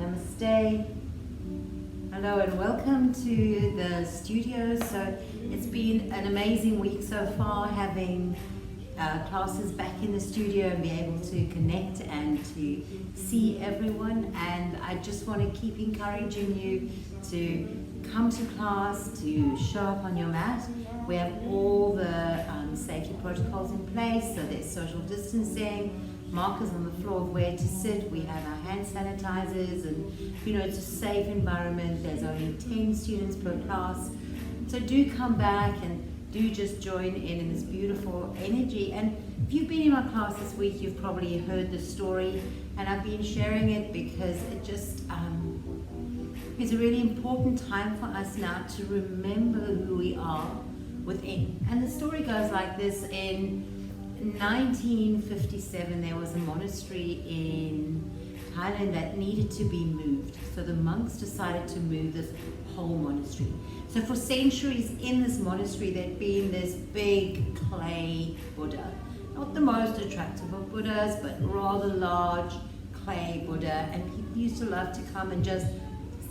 Namaste. Hello and welcome to the studio. So it's been an amazing week so far, having classes back in the studio and be able to connect and to see everyone. And I just want to keep encouraging you to come to class, to show up on your mat. We have all the safety protocols in place, so there's social distancing, markers on the floor of where to sit, we have our hand sanitizers, and it's a safe environment. There's only 10 students per class, so do come back and do just join in this beautiful energy. And if you've been in my class this week, you've probably heard the story, and I've been sharing it because it just is a really important time for us now to remember who we are within. And the story goes like this. In 1957, there was a monastery in Thailand that needed to be moved. So the monks decided to move this whole monastery. So for centuries in this monastery, there'd been this big clay Buddha. Not the most attractive of Buddhas, but rather large clay Buddha. And people used to love to come and just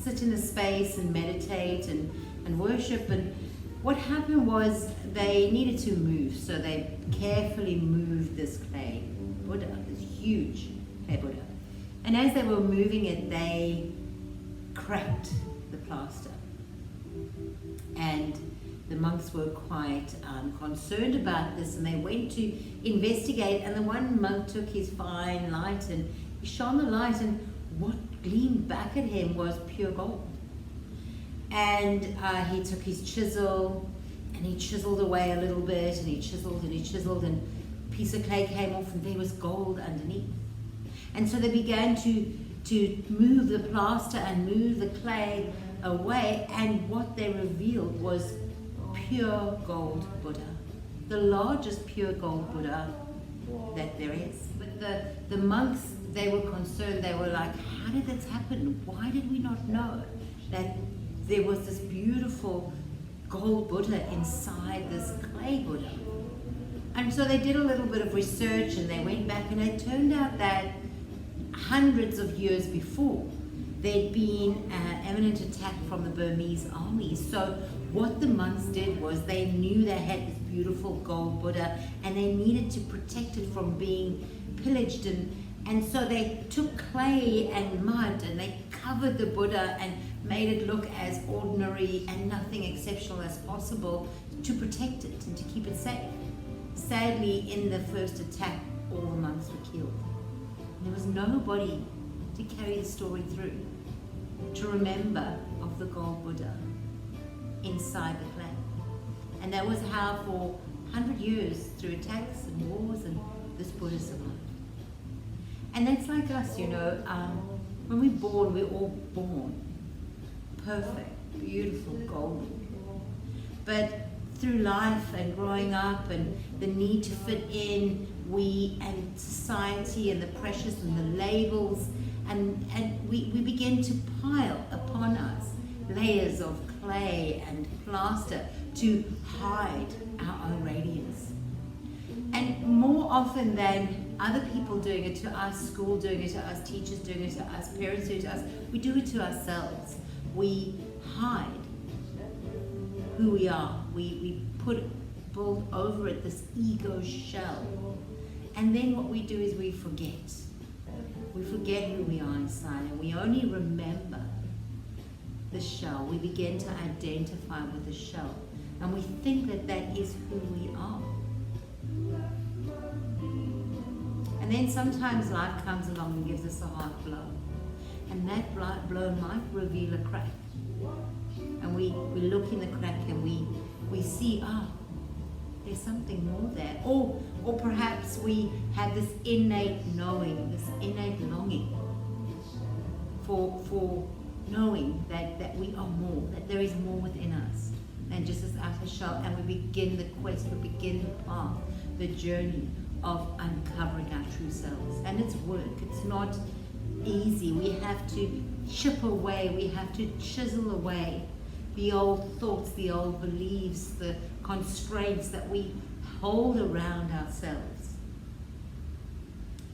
sit in the space and meditate and worship. And what happened was they needed to move, so they carefully moved this clay Buddha, this huge clay Buddha. And as they were moving it, they cracked the plaster. And the monks were quite concerned about this, and they went to investigate. And the one monk took his fine light and he shone the light, and what gleamed back at him was pure gold. And he took his chisel and he chiseled away a little bit, and he chiseled and he chiseled, and a piece of clay came off and there was gold underneath. And so they began to move the plaster and move the clay away, and what they revealed was pure gold Buddha, the largest pure gold Buddha that there is. But the monks, they were concerned. They were like, how did this happen? Why did we not know that there was this beautiful gold Buddha inside this clay Buddha? And so they did a little bit of research, and they went back, and it turned out that hundreds of years before, there'd been an imminent attack from the Burmese army. So what the monks did was they knew they had this beautiful gold Buddha, and they needed to protect it from being pillaged. And so they took clay and mud, and they covered the Buddha and made it look as ordinary and nothing exceptional as possible to protect it and to keep it safe. Sadly, in the first attack, all the monks were killed. There was nobody to carry the story through, to remember of the gold Buddha inside the clay. And that was how for 100 years, through attacks and wars, and this Buddha survived. And that's like us, when we're born, we're all born perfect, beautiful, golden. But through life and growing up and the need to fit in, we and society and the pressures and the labels, and we begin to pile upon us layers of clay and plaster to hide our own radiance. And more often than other people doing it to us, school doing it to us, teachers doing it to us, parents doing it to us, we do it to ourselves. We hide who we are. We build over it this ego shell. And then what we do is we forget. We forget who we are inside, and we only remember the shell. We begin to identify with the shell, and we think that that is who we are. And then sometimes life comes along and gives us a hard blow. And that blow might reveal a crack. And we look in the crack and we see, there's something more there. Or perhaps we have this innate knowing, this innate longing for knowing that we are more, that there is more within us than just this outer shell. And we begin the quest, we begin the path, the journey of uncovering our true selves. And it's work. It's not easy. We have to chip away, we have to chisel away the old thoughts, the old beliefs, the constraints that we hold around ourselves.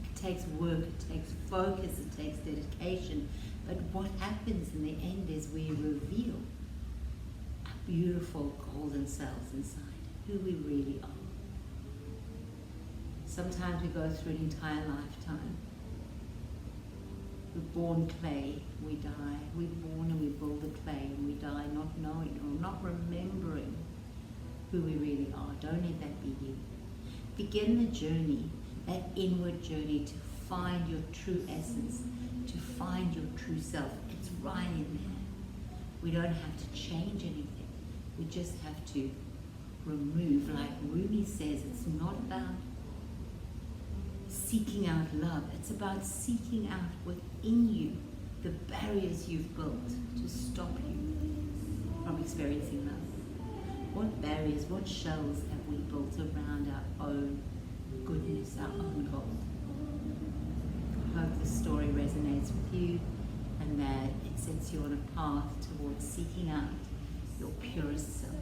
It takes work, it takes focus, it takes dedication, But what happens in the end is we reveal our beautiful golden selves inside, who we really are. Sometimes we go through an entire lifetime. We're born clay, we die. We're born and we build the clay, and we die not knowing or not remembering who we really are. Don't let that be you. Begin the journey, that inward journey to find your true essence, to find your true self. It's right in there. We don't have to change anything. We just have to remove. Like Rumi says, it's not about seeking out love. It's about seeking out within you the barriers you've built to stop you from experiencing love. What barriers, what shells have we built around our own goodness, our own gold? I hope this story resonates with you and that it sets you on a path towards seeking out your purest self.